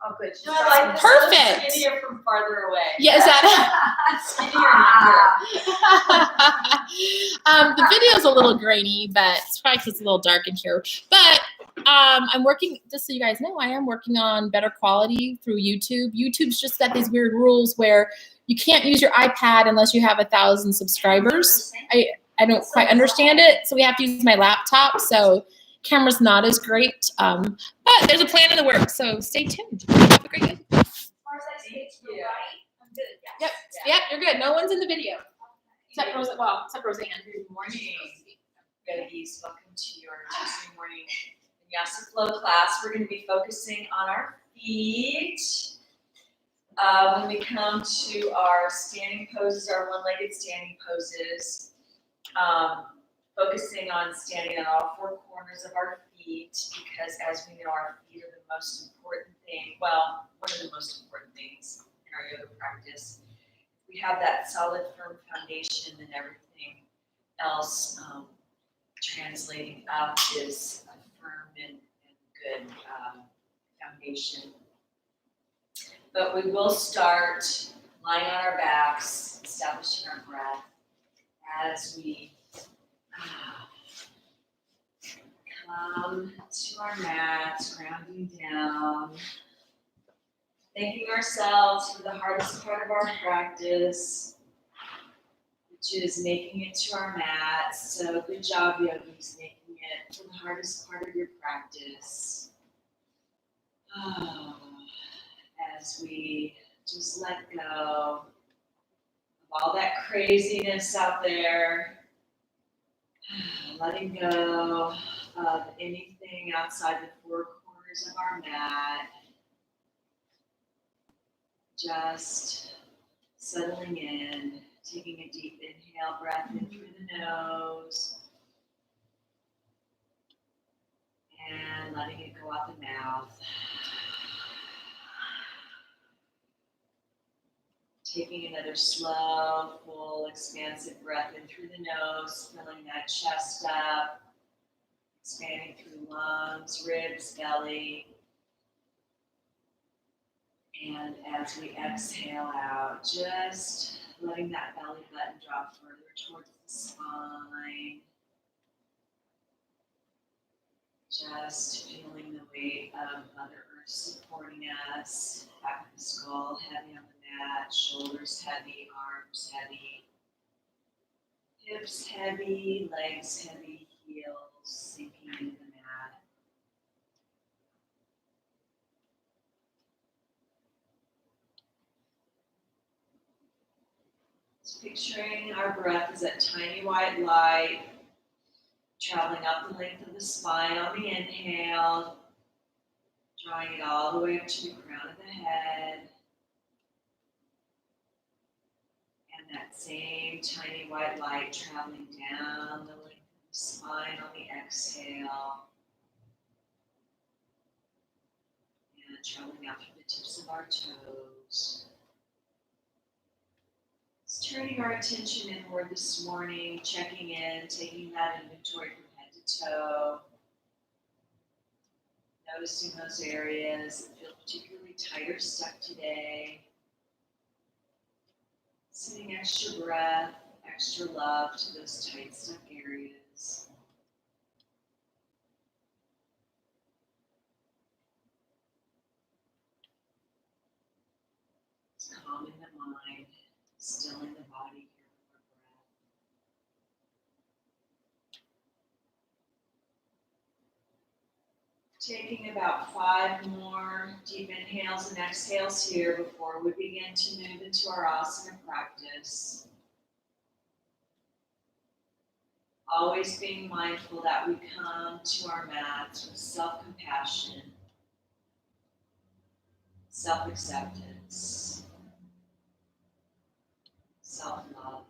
Oh, good. No, I like this. Perfect. Skinnier from farther away. Yeah, is that Skinnier. the video's a little grainy, but it's probably because it's a little dark in here. But I'm working, just so you guys know, I am working on better quality through YouTube. YouTube's just got these weird rules where you can't use your iPad unless you have 1,000 subscribers. I don't quite understand it, so we have to use my laptop. So camera's not as great, but there's a plan in the works. So stay tuned. Have a great day. Yep. Yep, you're good. No one's in the video. Except Roseann. Good morning, babies. Welcome to your Tuesday morning Vinyasa Flow class. We're going to be focusing on our feet. When we come to our standing poses, our one-legged standing poses, focusing on standing on all four corners of our feet, because as we know, our feet are the most important thing. Well, one of the most important things in our yoga practice. We have that solid, firm foundation, and everything else translating up is a firm and good foundation. But we will start lying on our backs, establishing our breath as we come to our mats, grounding down. Thanking ourselves for the hardest part of our practice, which is making it to our mats. So good job, yogis, making it to the hardest part of your practice. As we just let go of all that craziness out there, letting go of anything outside the four corners of our mat. Just settling in, taking a deep inhale, breath in through the nose, and letting it go out the mouth. Taking another slow, full, expansive breath in through the nose, filling that chest up, expanding through lungs, ribs, belly. And as we exhale out, just letting that belly button drop further towards the spine. Just feeling the weight of Mother Earth supporting us. Back of the skull heavy on the mat, shoulders heavy, arms heavy, hips heavy, legs heavy, heels sinking into the mat. Picturing our breath as that tiny white light traveling up the length of the spine on the inhale, drawing it all the way up to the crown of the head. And that same tiny white light traveling down the length of the spine on the exhale. And traveling out through the tips of our toes. Turning our attention inward this morning, checking in, taking that inventory from head to toe. Noticing those areas that feel particularly tight or stuck today. Sending extra breath, extra love to those tight, stuck areas. It's calming the mind. Stilling the body here with our breath. Taking about 5 more deep inhales and exhales here before we begin to move into our asana practice. Always being mindful that we come to our mats with self-compassion, self-acceptance, self-love.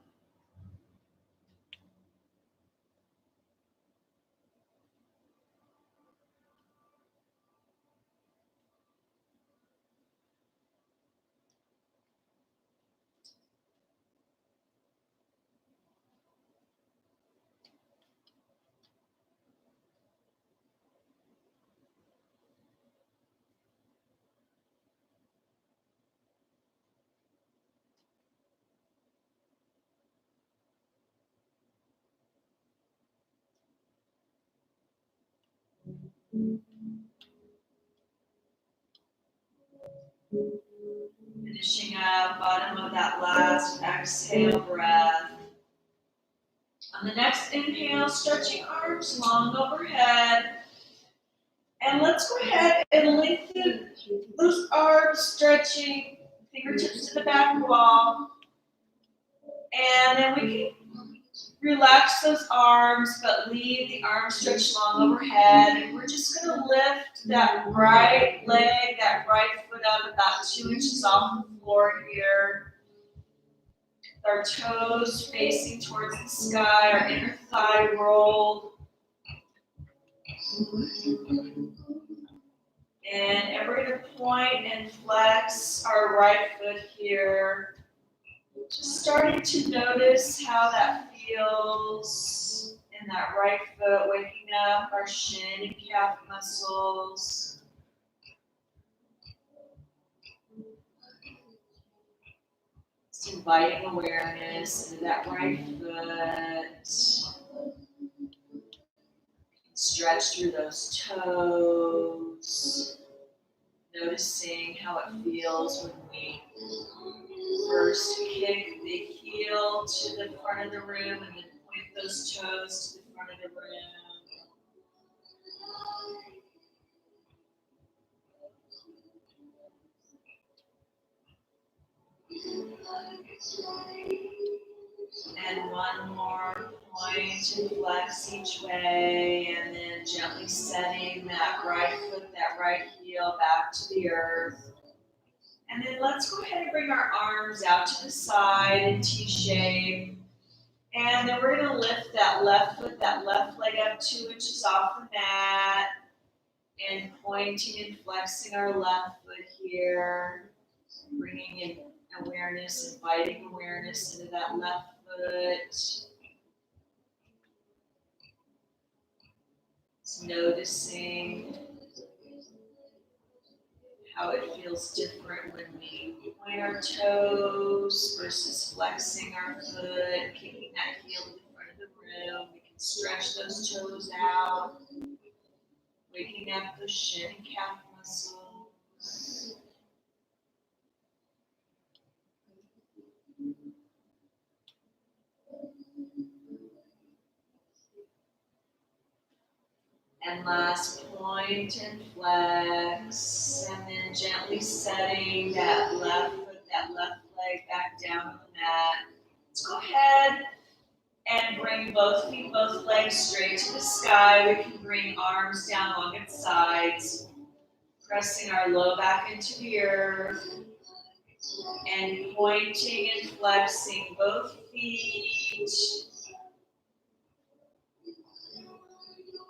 Finishing up, bottom of that last exhale breath. On the next inhale, stretching arms long overhead. And let's go ahead and lengthen those arms, stretching fingertips to the back wall. And then we can relax those arms, but leave the arms stretched long overhead. And we're just going to lift that right leg, that right foot up about 2 inches off the floor here. Our toes facing towards the sky, our inner thigh rolled. And we're going to point and flex our right foot here. Just starting to notice how that feels in that right foot, waking up our shin and calf muscles. Just inviting awareness into that right foot. Stretch through those toes. Noticing how it feels when we first kick the heel to the front of the room and then point those toes to the front of the room. And one more point and flex each way, and then gently setting that right foot, that right heel back to the earth. And then let's go ahead and bring our arms out to the side in T-shape. And then we're going to lift that left foot, that left leg up 2 inches off the mat. And pointing and flexing our left foot here. Bringing in awareness, inviting awareness into that left foot. Just noticing how it feels different when we point our toes versus flexing our foot, kicking that heel to the front of the room. We can stretch those toes out, waking up the shin and calf muscles. And last point and flex, and then gently setting that left foot, that left leg back down on the mat. Let's go ahead and bring both feet, both legs straight to the sky. We can bring arms down along its sides, pressing our low back into the earth, and pointing and flexing both feet.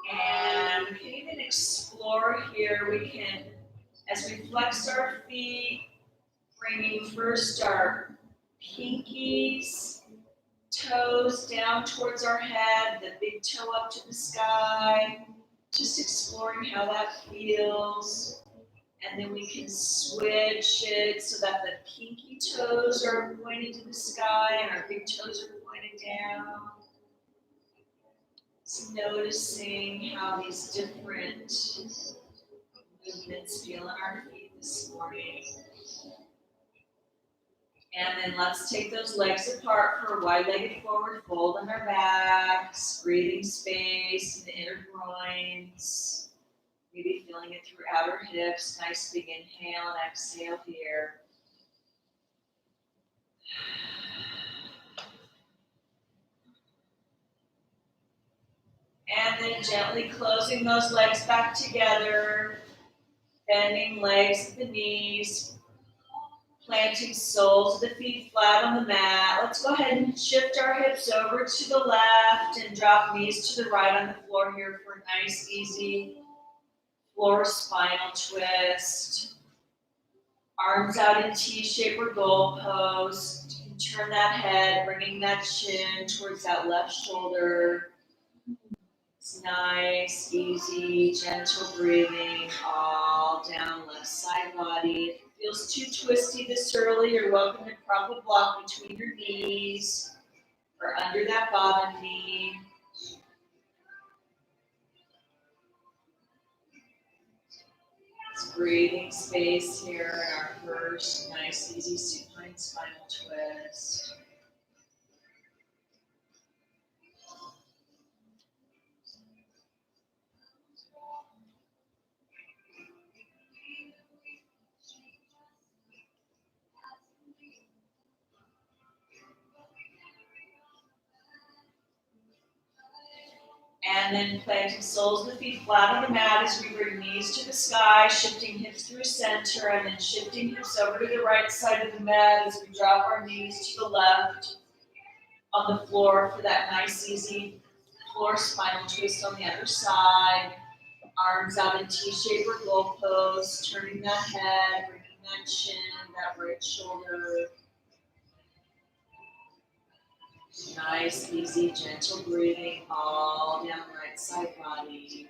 And we can even explore here. We can, as we flex our feet, bringing first our pinkies, toes down towards our head, the big toe up to the sky, just exploring how that feels. And then we can switch it so that the pinky toes are pointed to the sky and our big toes are pointed down. Just noticing how these different movements feel in our feet this morning. And then let's take those legs apart for a wide-legged forward fold on our backs, breathing space in the inner groins. Maybe feeling it through outer hips. Nice big inhale and exhale here. And then gently closing those legs back together, bending legs at the knees, planting soles of the feet flat on the mat. Let's go ahead and shift our hips over to the left and drop knees to the right on the floor here for a nice, easy floor spinal twist. Arms out in T-shape or goalpost. You can turn that head, bringing that chin towards that left shoulder. It's nice, easy, gentle breathing all down left side body. If it feels too twisty this early, you're welcome to prop a block between your knees or under that bottom knee. breathing space here in our first nice, easy supine spinal twist. And then planting soles of the feet flat on the mat as we bring knees to the sky, shifting hips through center, and then shifting hips over to the right side of the mat as we drop our knees to the left on the floor for that nice, easy floor spinal twist on the other side. Arms out in T-shape or goal pose, turning that head, bringing that chin, that right shoulder. Nice, easy, gentle breathing all down the right side body.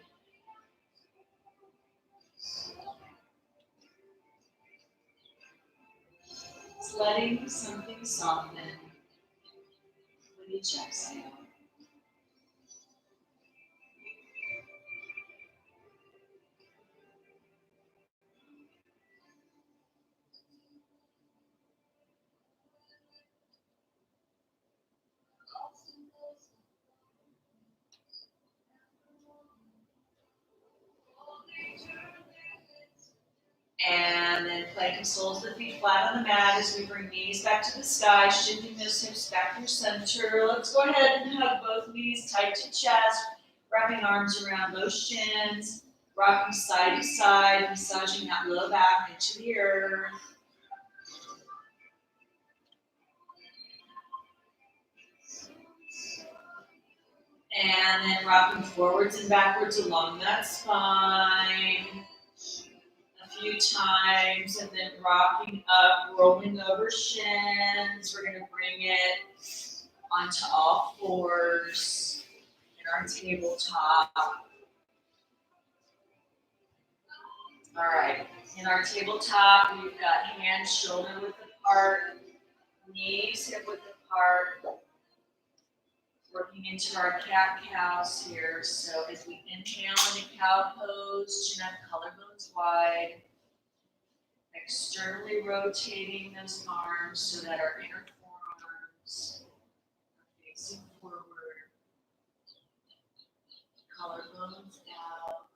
Just letting something soften with each exhale. And then planting soles of the feet flat on the mat as we bring knees back to the sky, shifting those hips back through center. Let's go ahead and hug both knees tight to chest, wrapping arms around those shins, rocking side to side, massaging that low back into the earth. And then rocking forwards and backwards along that spine a few times, and then rocking up, rolling over shins. We're going to bring it onto all fours in our tabletop. All right, in our tabletop, we've got hands shoulder width apart, knees hip width apart, working into our cat-cows here. So as we inhale in a cow pose, chin up, collarbones wide, externally rotating those arms so that our inner forearms are facing forward, collarbones out,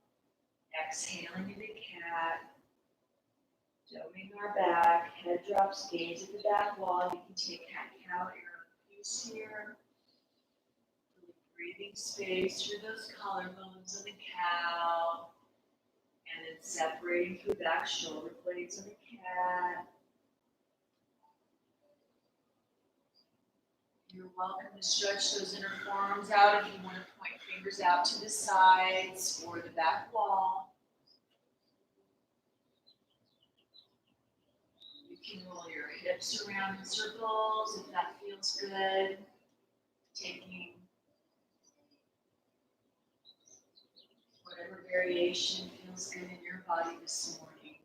exhaling into cat, doming our back, head drops, gaze at the back wall. You can take cat-cow at your own pace here. Breathing space through those collarbones of the cow, and then separating through back shoulder blades of the cat. You're welcome to stretch those inner forearms out if you want to point fingers out to the sides or the back wall. You can roll your hips around in circles if that feels good. Taking whatever variation feels good in your body this morning.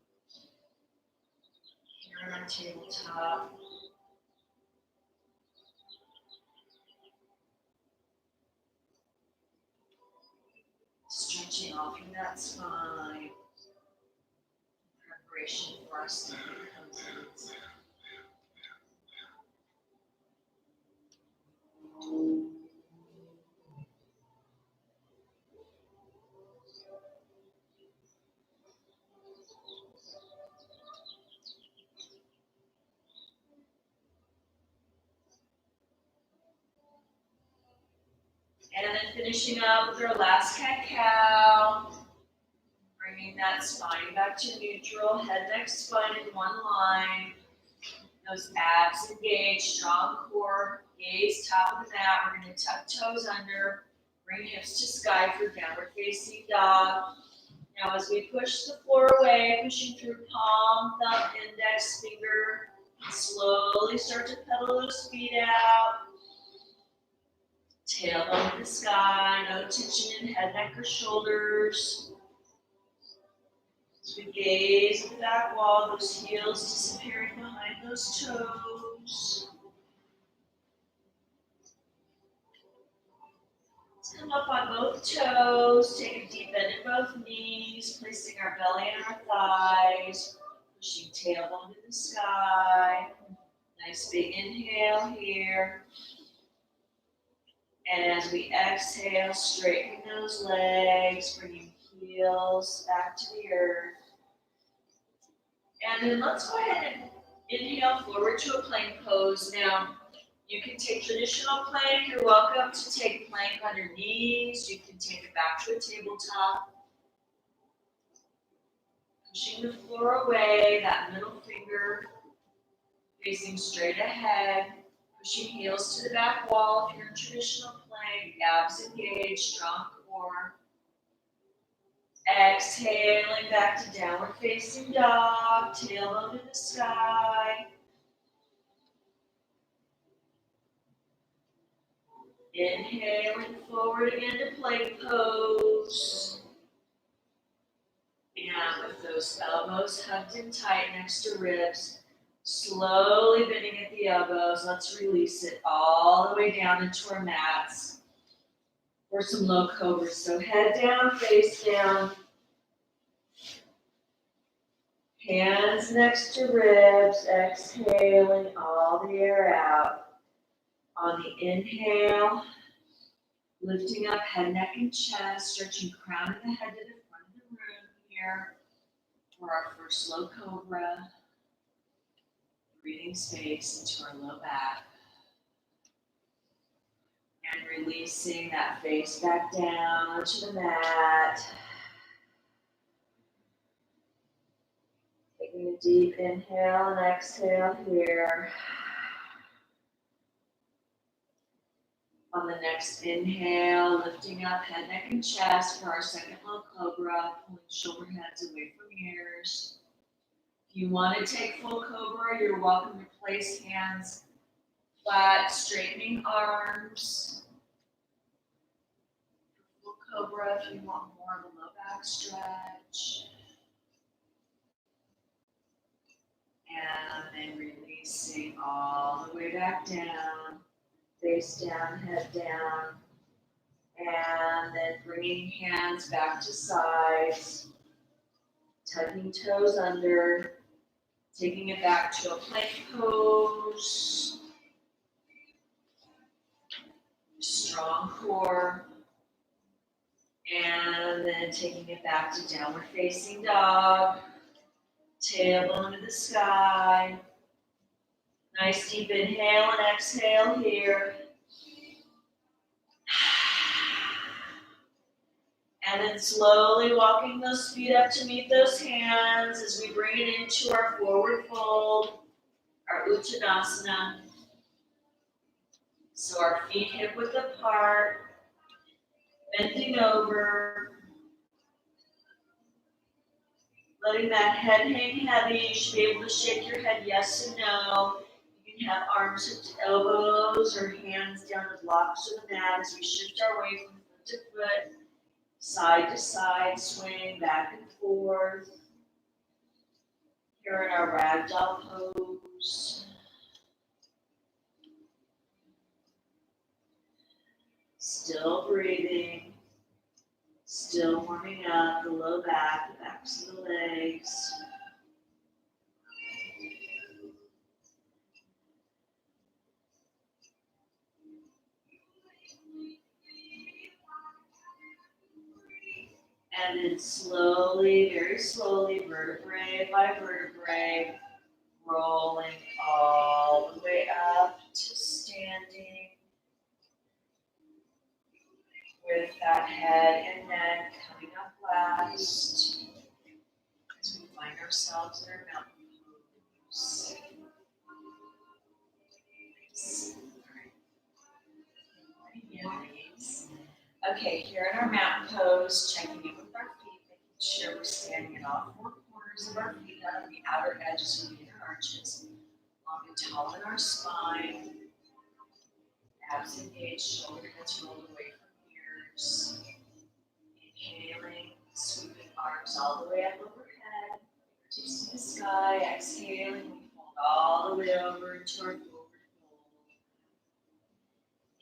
Here on our tabletop. Stretching off from that spine. Preparation for our standing poses. And then finishing up with our last cat-cow. Bringing that spine back to neutral, head, neck, spine in one line. Those abs engaged, strong core, gaze top of the mat. We're going to tuck toes under, bring hips to sky for downward facing dog. Now as we push the floor away, pushing through palm, thumb, index, finger, slowly start to pedal those feet out. Tailbone to the sky, no tension in head, neck, or shoulders. As we gaze at the back wall, those heels disappearing behind those toes. Come up on both toes, take a deep bend in both knees, placing our belly on our thighs, pushing tailbone to the sky. Nice big inhale here. And as we exhale, straighten those legs, bringing heels back to the earth. And then let's go ahead and inhale forward to a plank pose. Now, you can take traditional plank. You're welcome to take plank on your knees. You can take it back to a tabletop. Pushing the floor away, that middle finger facing straight ahead. Pushing heels to the back wall if you're in traditional plank. Abs engaged, strong core. Exhaling back to downward facing dog. Tailbone to the sky. Inhaling forward again to plank pose. And with those elbows hugged in tight next to ribs, slowly bending at the elbows, let's release it all the way down into our mats for some low cobras. So head down, face down. Hands next to ribs, exhaling all the air out. On the inhale, lifting up head, neck, and chest, stretching crown of the head to the front of the room here for our first low cobra. Breathing space into our low back. And releasing that face back down to the mat. Taking a deep inhale and exhale here. On the next inhale, lifting up head, neck, and chest for our second low cobra, pulling shoulder heads away from ears. If you want to take full cobra, you're welcome to place hands flat, straightening arms. Full cobra if you want more of a low back stretch. And then releasing all the way back down. Face down, head down, and then bringing hands back to sides, tucking toes under, taking it back to a plank pose, strong core, and then taking it back to downward facing dog, tailbone to the sky. Nice deep inhale and exhale here. And then slowly walking those feet up to meet those hands as we bring it into our forward fold, our Uttanasana. So our feet hip width apart, bending over, letting that head hang heavy. You should be able to shake your head yes and no. You can have arms hooked to elbows or hands down the blocks of the mat as we shift our weight from foot to foot. Side to side, swing back and forth. Here in our ragdoll pose. Still breathing. Still warming up the low back, the backs of the legs. And then slowly, very slowly, vertebrae by vertebrae, rolling all the way up to standing with that head and neck coming up last as we find ourselves in our mountain pose. Yes. Okay, here in our mountain pose, checking in with our feet, making sure we're standing in all four corners of our feet, out on the outer edges of the inner arches, long and tall in our spine, abs engaged, shoulder heads rolled away from ears. Inhaling, sweeping arms all the way up overhead, fingertips to the sky. Exhaling, we fold all the way over into our forward fold.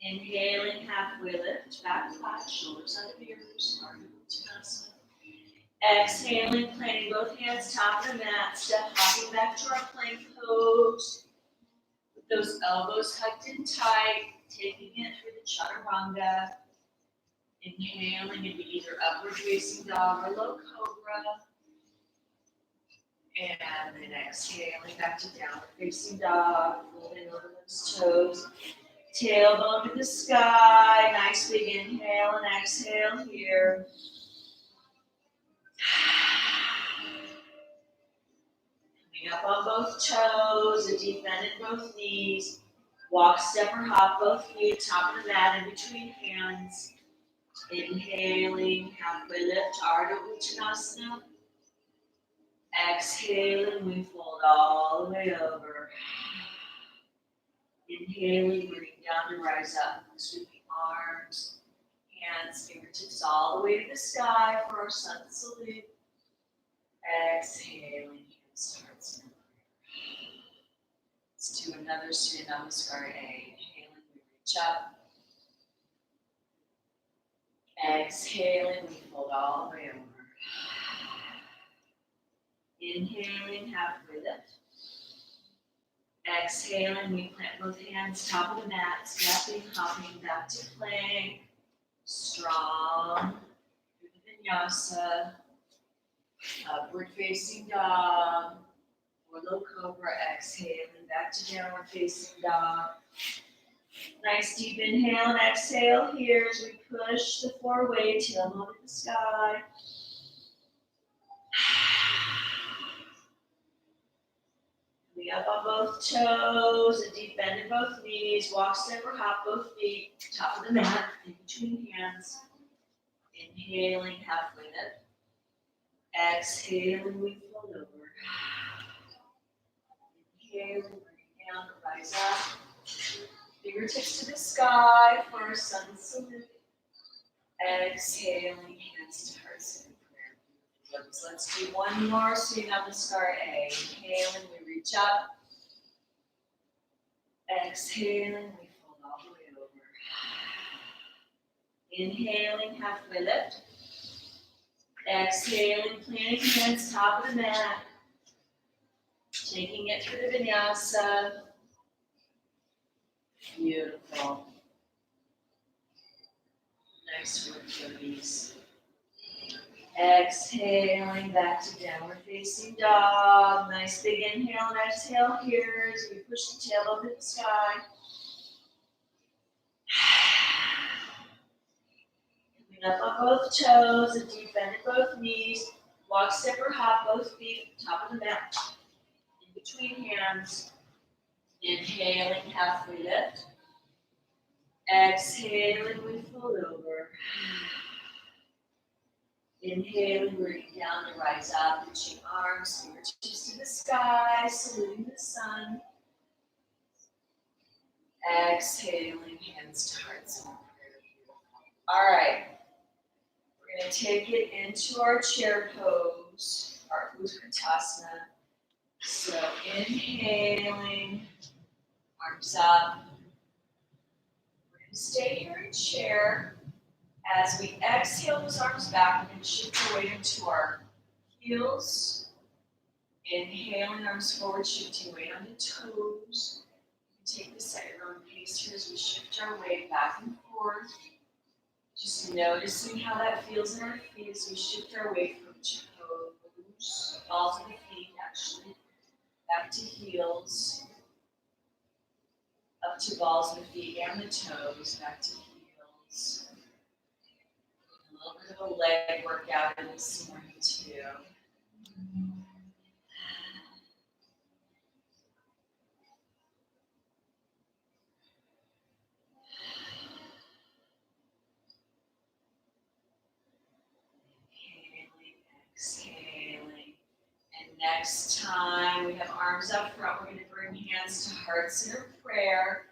Inhaling, halfway lift, back flat, shoulders under the ears, Ardha Uttanasana. Exhaling, planting both hands top of the mat, step hopping back to our plank pose. With those elbows tucked in tight, taking it through the chaturanga. Inhaling into either upward facing dog or low cobra. And then exhaling back to downward facing dog, folding over those toes. Tailbone to the sky, nice big inhale and exhale here. Coming up on both toes, a deep bend in both knees. Walk, step, or hop both feet, top of the mat in between hands. Inhaling, halfway lift, Ardha Uttanasana. Exhaling, we fold all the way over. Inhaling, bring down to rise up, sweeping arms, hands, fingertips all the way to the sky for our sun salute. Exhaling, hands to hearts. Let's do another Surya Namaskar A. Inhaling, we reach up. Exhaling, we fold all the way over. Inhaling, halfway lift. Exhaling, we plant both hands top of the mat, stepping, hopping back to plank. Strong through the vinyasa. Upward facing dog or low cobra. Exhaling back to downward facing dog. Nice deep inhale and exhale here as we push the floor away, tailbone to the sky. Coming up on both toes, a deep bend in both knees, walk, step, or hop both feet, top of the mat, in between hands. Inhaling, halfway lift. Exhaling, we fold over. Inhaling, bring down, rise up. Fingertips to the sky for our sun salute. Exhaling, hands to hearts in prayer. Let's do one more Surya Namaskar A. Inhaling, we reach up. Exhaling, we fold all the way over. Inhaling, halfway lift. Exhaling, planting hands top of the mat. Taking it through the vinyasa. Beautiful. Nice work, yogis. Exhaling back to downward facing dog. Nice big inhale and exhale here as we push the tail up to the sky. Coming up on both toes, a deep bend in both knees. Walk, step, or hop both feet, top of the mat. In between hands. Inhaling, halfway lift. Exhaling, we fold over. Inhaling, bring down to rise up, reaching arms, fingertips to the sky, saluting the sun. Exhaling, hands to hearts in prayer. All right, we're going to take it into our chair pose, our Utkatasana. So inhaling, arms up. We're going to stay here in chair. As we exhale those arms back, we're going to shift our weight into our heels. Inhaling, arms forward, shifting weight on the toes. You can take this at your own pace here as we shift our weight back and forth. Just noticing how that feels in our feet as we shift our weight from toes, balls of the feet actually, back to heels, up to balls of the feet and the toes, back to heels. A little bit of a leg workout in this morning too. Inhaling, exhaling. And next time we have arms up front, we're going to bring hands to heart center prayer,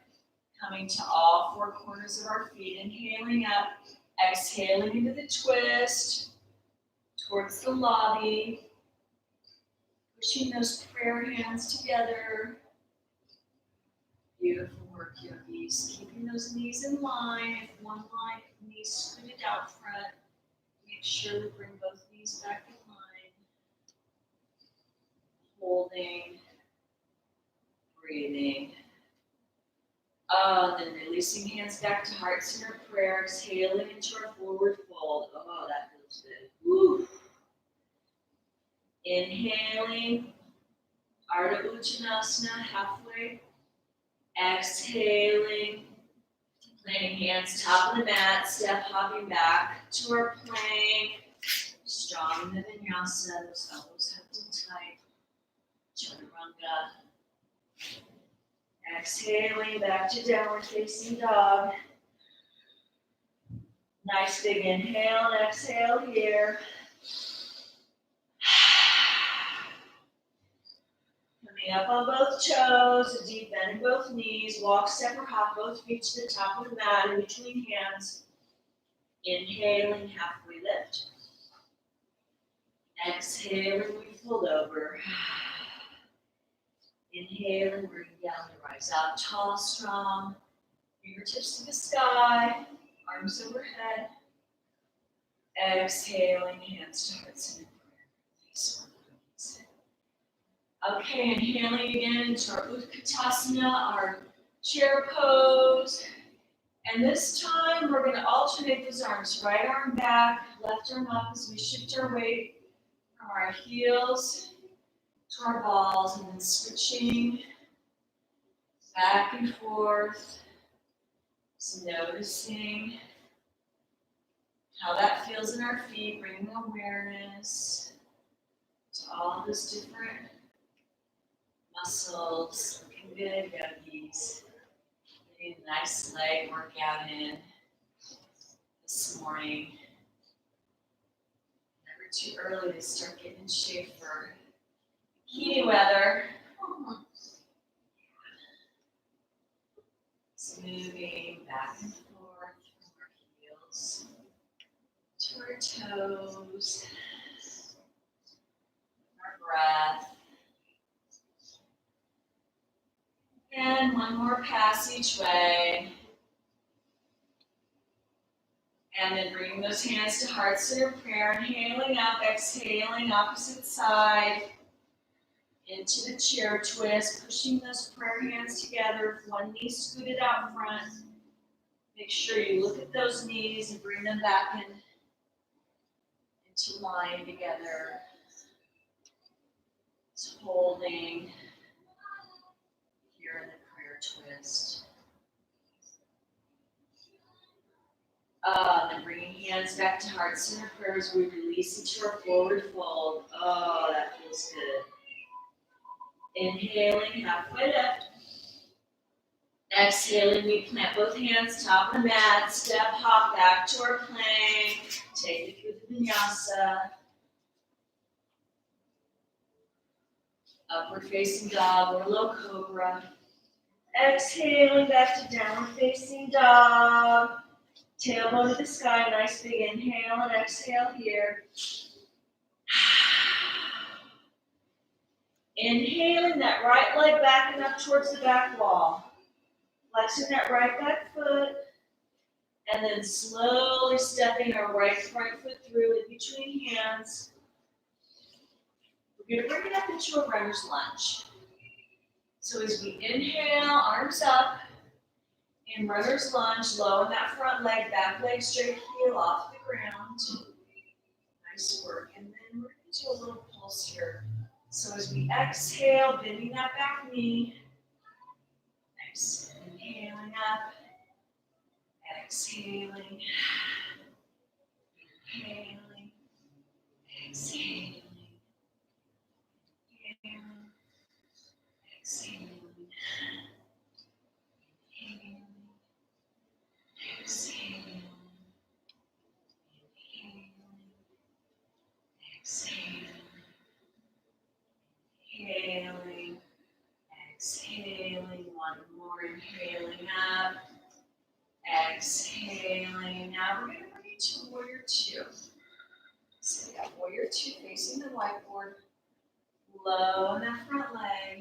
coming to all four corners of our feet, inhaling up, exhaling into the twist, towards the lobby, pushing those prayer hands together. Beautiful work, yogis. Keeping those knees in line. If one line, knees scooted out front. Make sure we bring both knees back in line. Holding. Breathing. Then releasing hands back to heart center prayer. Exhaling into our forward fold. Oh, that feels good. Woo. Inhaling. Ardha Uttanasana, halfway. Exhaling. Planting hands top of the mat. Step hopping back to our plank. Strong in the vinyasa. Those elbows hugged in tight. Chaturanga. Exhaling back to downward facing dog. Nice big inhale and exhale here. Coming up on both toes, a deep bend in both knees. Walk, step, or hop both feet to the top of the mat in between hands. Inhaling, halfway lift. Exhaling, we fold over. Inhaling, bring down the rise up, tall, strong. Fingertips to the sky, arms overhead. Exhaling, hands to heart center prayer. Okay, inhaling again into our Utkatasana, our chair pose. And this time we're going to alternate those arms. Right arm back, left arm up as we shift our weight from our heels to our balls, and then switching back and forth. So noticing how that feels in our feet, bringing awareness to all those different muscles. Looking good, yogis. Getting a nice leg workout in this morning. Never too early to start getting in shape for bikini weather. So moving back and forth from our heels to our toes, our breath. And one more pass each way. And then bringing those hands to heart center prayer, inhaling up, exhaling, opposite side. Into the chair twist, pushing those prayer hands together, one knee scooted out front. Make sure you look at those knees and bring them back into line together. It's holding here in the prayer twist. Then bringing hands back to heart center prayer as we release into our forward fold. Oh, that feels good. Inhaling, halfway lift. Exhaling, we plant both hands top of the mat. Step, hop back to our plank. Take it through the vinyasa. Upward facing dog or low cobra. Exhaling back to downward facing dog. Tailbone to the sky, nice big inhale and exhale here. Inhaling that right leg back and up towards the back wall. Flexing that right back foot. And then slowly stepping our right front foot through in between hands. We're going to bring it up into a runner's lunge. So as we inhale, arms up. In runner's lunge, low in that front leg, back leg straight, heel off the ground. Nice work. And then we're going to do a little pulse here. So as we exhale, bending that back knee. Nice. Inhaling up. Exhaling. Inhaling. Exhaling. Inhaling. Exhaling. Exhaling. Exhaling. Inhaling. Exhaling. One more. Inhaling up. Exhaling. Now we're going to bring it to warrior two. So we got warrior two facing the whiteboard. Low in that front leg.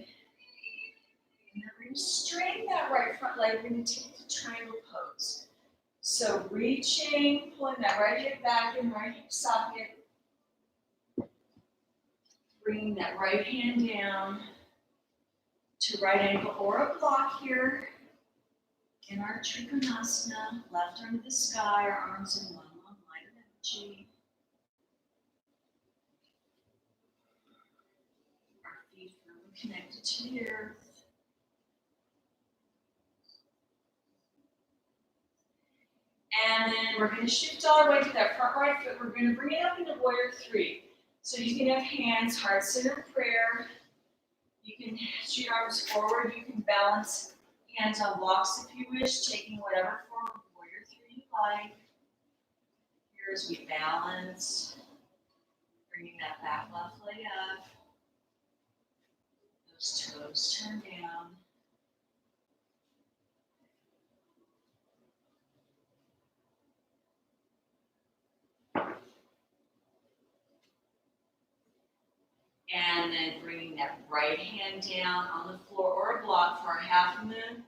And then we're going to straighten that right front leg, we're going to take the triangle pose. So reaching, pulling that right hip back in, right hip socket. Bringing that right hand down to right ankle or a block here. In our Trikonasana, left arm to the sky, our arms in one long line of energy. Our feet firmly connected to the earth. And then we're going to shift all our way to that front right foot. We're going to bring it up into warrior three. So you can have hands, heart center prayer. You can shoot your arms forward. You can balance hands on blocks if you wish, taking whatever form of warrior three you like. Here as we balance, bringing that back left leg up. Those toes turn down. And then bringing that right hand down on the floor or a block for our half moon.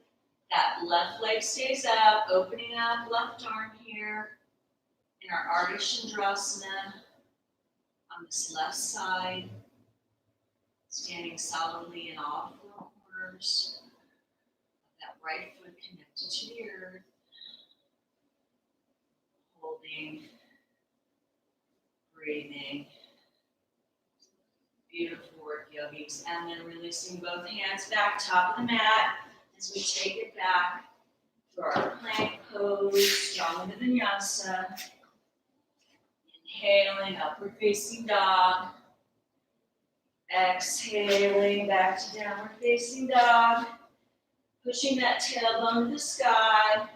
That left leg stays up, opening up left arm here in our Ardha Chandrasana on this left side, standing solidly in all four corners of that right foot connected to the earth, holding, breathing. Beautiful work, yogis. And then releasing both hands back, top of the mat, as we take it back to our plank pose, strong into Vinyasa. Inhaling, upward facing dog. Exhaling, back to downward facing dog. Pushing that tailbone to the sky.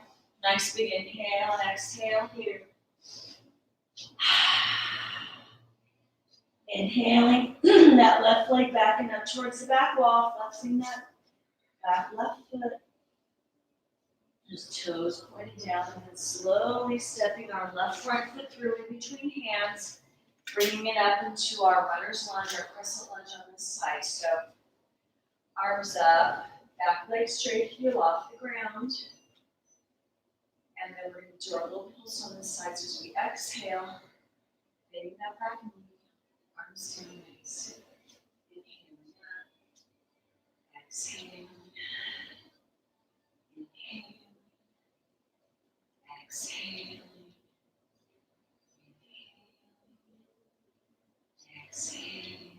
Nice big inhale and exhale here. Inhaling that left leg back and up towards the back wall, flexing that back left foot. Just toes pointing down and then slowly stepping our left front foot through in between hands, bringing it up into our runner's lunge or crescent lunge on this side. So arms up, back leg straight, heel off the ground. And then we're going to do our little pulse on this side. So as we exhale, getting that back knee. Arms down, nice. Inhaling up. Exhaling. Inhaling. Exhaling. Inhaling. Exhaling.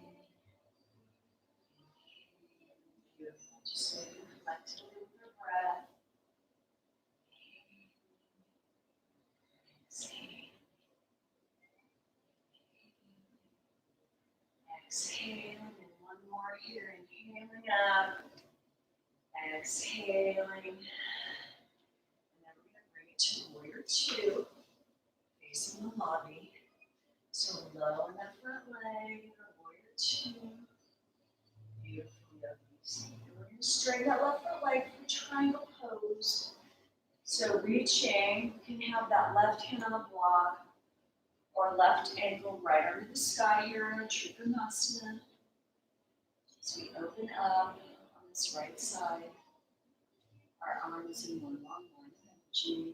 Beautiful. Just so you reflect a little bit of breath. Exhaling. Exhaling, and one more here, inhaling up, exhaling, and then we're going to bring it to warrior two, facing the lobby. So low in that front leg, warrior two, beautiful yogis. And we're going to straighten that left front leg for triangle pose. So reaching, you can have that left hand on the block, or left ankle right under the sky here in our Trikonasana. As we open up on this right side, our arms in one long line of energy.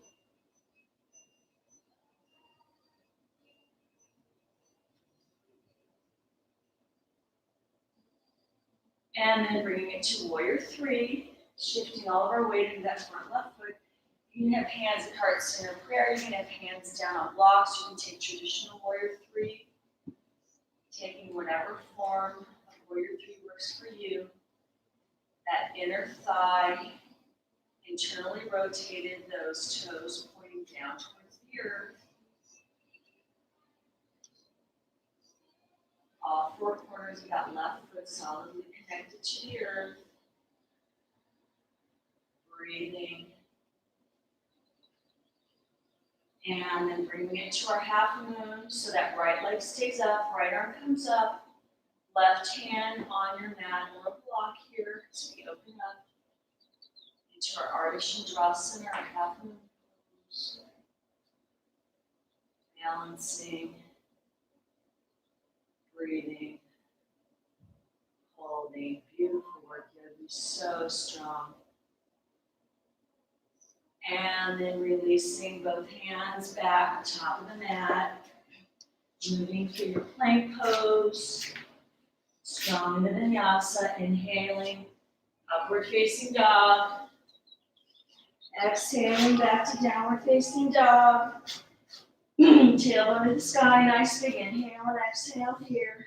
And then bringing it to warrior three, shifting all of our weight into that front left foot. You can have hands at heart center prayer. You can have hands down on blocks. You can take traditional warrior three, taking whatever form of warrior three works for you. That inner thigh, internally rotated, those toes pointing down towards the earth. All four corners of that left foot solidly connected to the earth. Breathing. And then bringing it to our half moon so that right leg stays up, right arm comes up, left hand on your mat or a block here as we open up into our Ardha Chandrasana, our half moon pose. Balancing, breathing, holding. Beautiful work here. You're so strong. And then releasing both hands back, top of the mat. Moving through your plank pose. Strong in the vinyasa, inhaling, upward facing dog. Exhaling back to downward facing dog. Tailbone to the sky, nice big inhale and exhale here.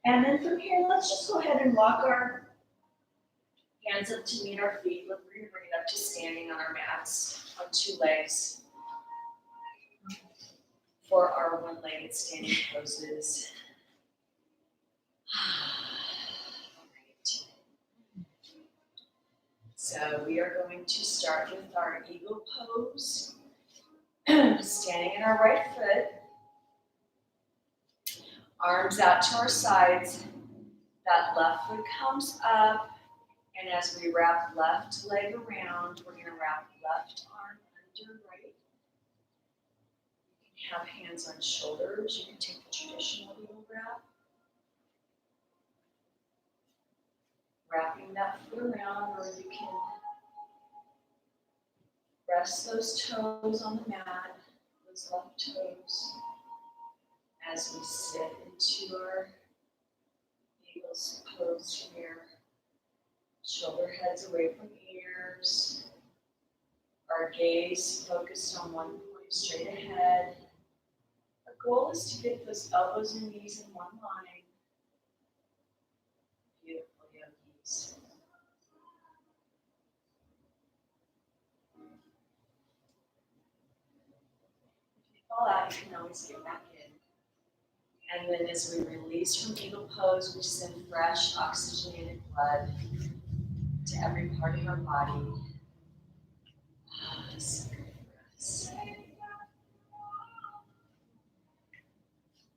And then from here, let's just go ahead and walk our hands up to meet our feet. We're going to bring it up to standing on our mats on two legs for our one-legged standing poses. So we are going to start with our eagle pose, standing in our right foot, arms out to our sides, that left foot comes up, and as we wrap left leg around, we're going to wrap left arm under right. You can have hands on shoulders, you can take the traditional eagle wrap. Wrapping that foot around, or you can rest those toes on the mat, those left toes, as we sit into our eagle's pose here. Shoulder heads away from ears. Our gaze focused on one point straight ahead. Our goal is to get those elbows and knees in one line. Beautiful yogis. If you fall out, you can always get back in. And then as we release from eagle pose, we send fresh oxygenated blood to every part of our body. So good for us.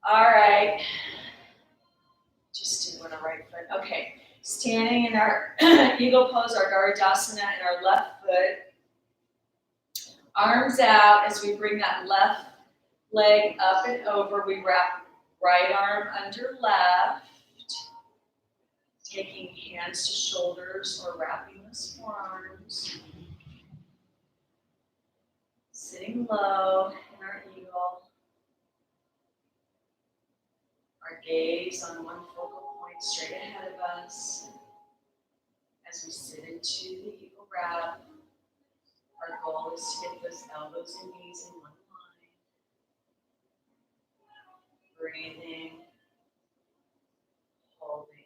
All right. Just do one on right foot. Okay. Standing in our eagle pose, our Garudasana, and our left foot. Arms out as we bring that left leg up and over. We wrap right arm under left. Taking hands to shoulders or wrapping those forearms. Sitting low in our eagle. Our gaze on one focal point straight ahead of us. As we sit into the eagle wrap, our goal is to get those elbows and knees in one line. Breathing, holding.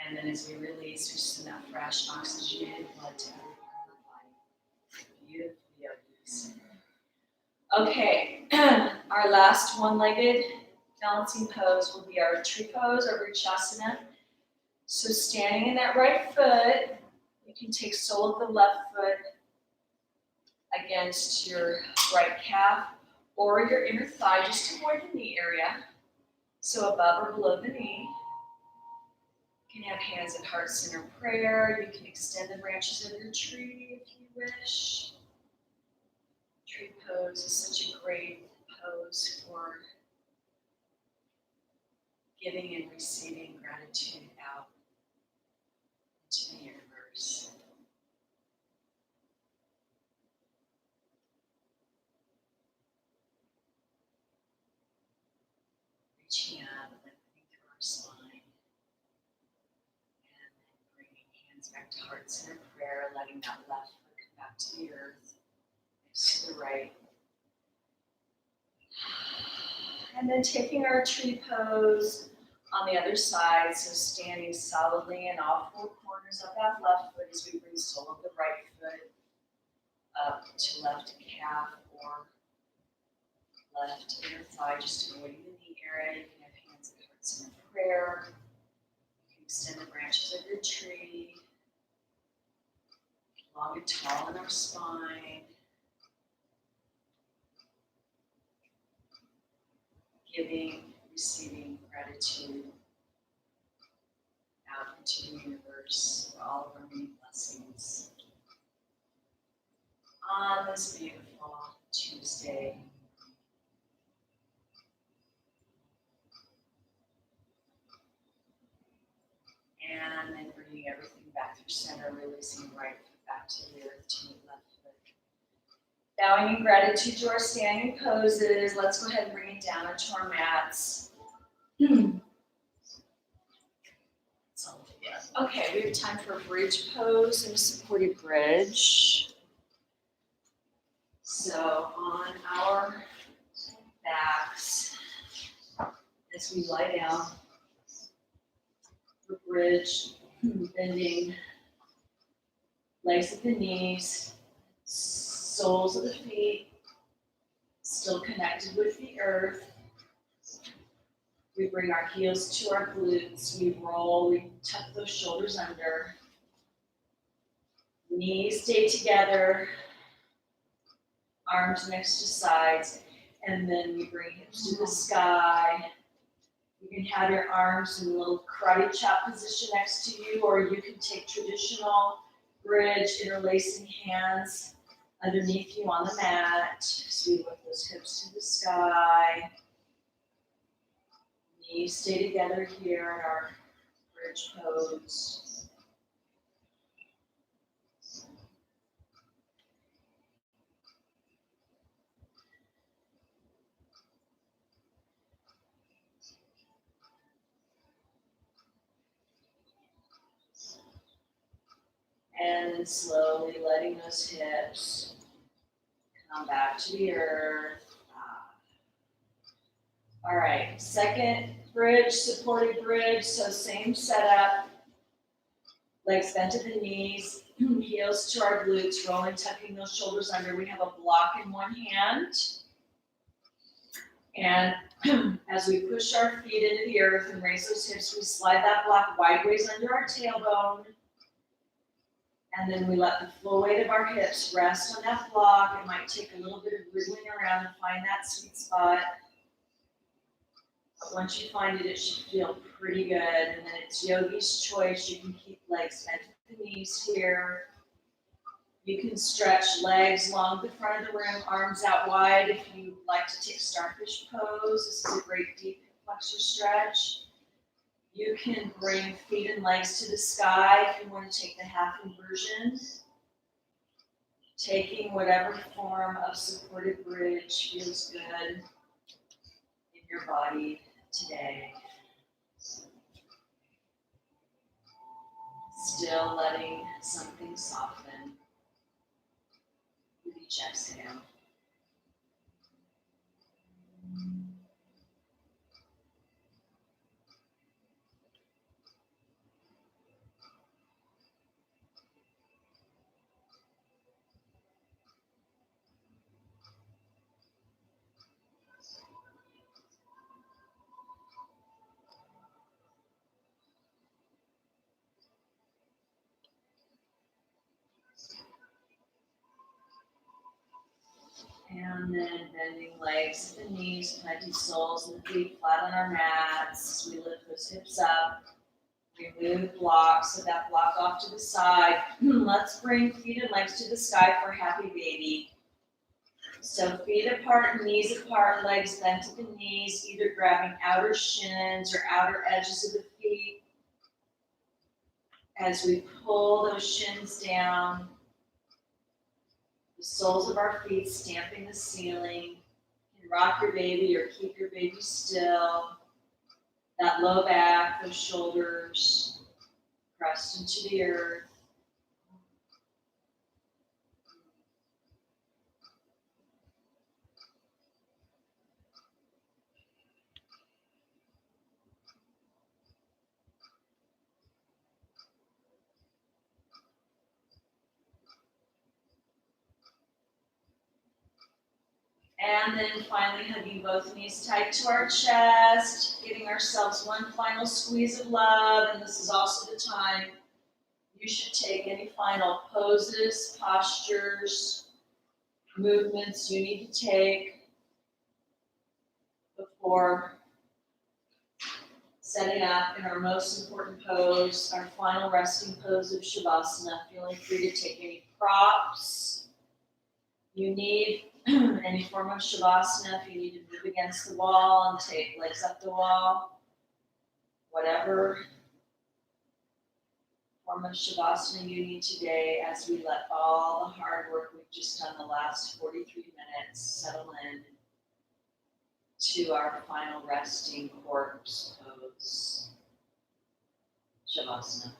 And then as we release, we send that fresh oxygenated blood to every part of our body. Beautiful yogis. Okay, our last one-legged balancing pose will be our tree pose or Vrikshasana. So standing in that right foot, you can take sole of the left foot against your right calf or your inner thigh, just avoid the knee area. So above or below the knee. You can have hands at heart center prayer. You can extend the branches of your tree if you wish. Tree pose is such a great pose for giving and receiving gratitude out into the universe. Reaching up, lifting through our spine, and then bringing hands back to heart center prayer, letting that left foot come back to the earth, next to the right. And then taking our tree pose on the other side, so standing solidly in all four corners of that left foot as we bring sole of the right foot up to left calf or left inner thigh, just avoiding the knee area. You can have hands at heart center prayer. You can extend the branches of your tree, long and tall in our spine. Giving, receiving gratitude out into the universe for all of our many blessings. On this beautiful Tuesday, center, releasing right foot back to the earth to the left foot. Bowing in gratitude to our standing poses. Let's go ahead and bring it down onto our mats. Okay, we have time for a bridge pose and a supported bridge. So on our backs, as we lie down, for bridge, bending legs at the knees, soles of the feet, still connected with the earth. We bring our heels to our glutes, we roll, we tuck those shoulders under. Knees stay together, arms next to sides, and then we bring hips to the sky. You can have your arms in a little karate chop position next to you, or you can take traditional bridge, interlacing hands underneath you on the mat. So we lift those hips to the sky. Knees stay together here in our bridge pose. And then slowly letting those hips come back to the earth. All right, second bridge, supported bridge, so same setup. Legs bent to the knees, heels to our glutes, rolling, tucking those shoulders under. We have a block in one hand. And as we push our feet into the earth and raise those hips, we slide that block wideways under our tailbone. And then we let the full weight of our hips rest on that block. It might take a little bit of wriggling around to find that sweet spot. But once you find it, it should feel pretty good. And then it's yogi's choice. You can keep legs bent at the knees here. You can stretch legs along the front of the room, arms out wide if you like to take starfish pose. This is a great deep flexor stretch. You can bring feet and legs to the sky if you want to take the half inversion. Taking whatever form of supported bridge feels good in your body today. Still letting something soften with each exhale. And then bending legs at the knees, planting soles and the feet flat on our mats. We lift those hips up. Remove blocks, so that block off to the side. Let's bring feet and legs to the sky for happy baby. So feet apart, knees apart, legs bent at the knees, either grabbing outer shins or outer edges of the feet. As we pull those shins down, the soles of our feet stamping the ceiling. You can rock your baby or keep your baby still. That low back, those shoulders pressed into the earth. And then finally hugging both knees tight to our chest, giving ourselves one final squeeze of love. And this is also the time you should take any final poses, postures, movements you need to take before setting up in our most important pose, our final resting pose of Shavasana. Feeling free to take any props you need. Any form of Shavasana, if you need to move against the wall and take legs up the wall, whatever form of Shavasana you need today as we let all the hard work we've just done the last 43 minutes settle in to our final resting corpse pose, Shavasana.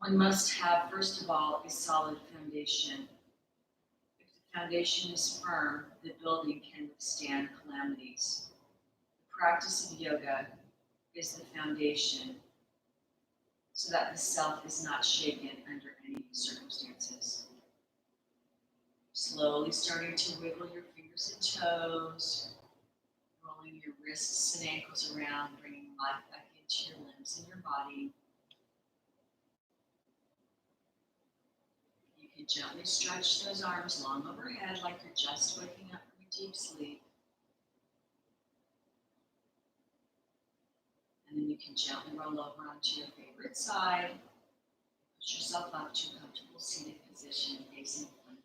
One must have, first of all, a solid foundation. If the foundation is firm, the building can withstand calamities. The practice of yoga is the foundation so that the self is not shaken under any circumstances. Slowly starting to wiggle your fingers and toes, rolling your wrists and ankles around, bringing life back into your limbs and your body. You can gently stretch those arms long overhead like you're just waking up from a deep sleep. And then you can gently roll over onto your favorite side. Put yourself up to a comfortable seated position facing front.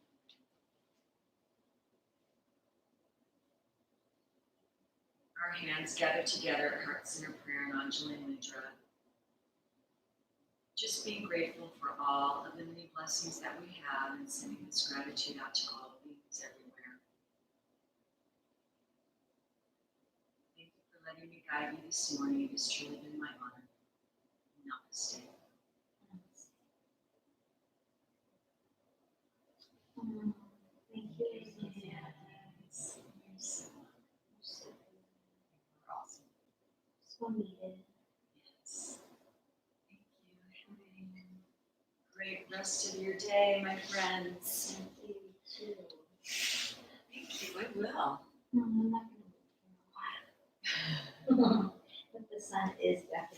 Our hands gather together at Heart Center Prayer and Anjali Mudra. Just being grateful for all of the many blessings that we have and sending this gratitude out to all beings everywhere. Thank you for letting me guide you this morning. It has truly been my honor. Namaste. Thank you. Yes. You're so awesome. So needed. Yes. Thank you. Have a great rest of your day, my friends. Thank you too. Thank you. I will. I'm not gonna wait for a while. But the sun is back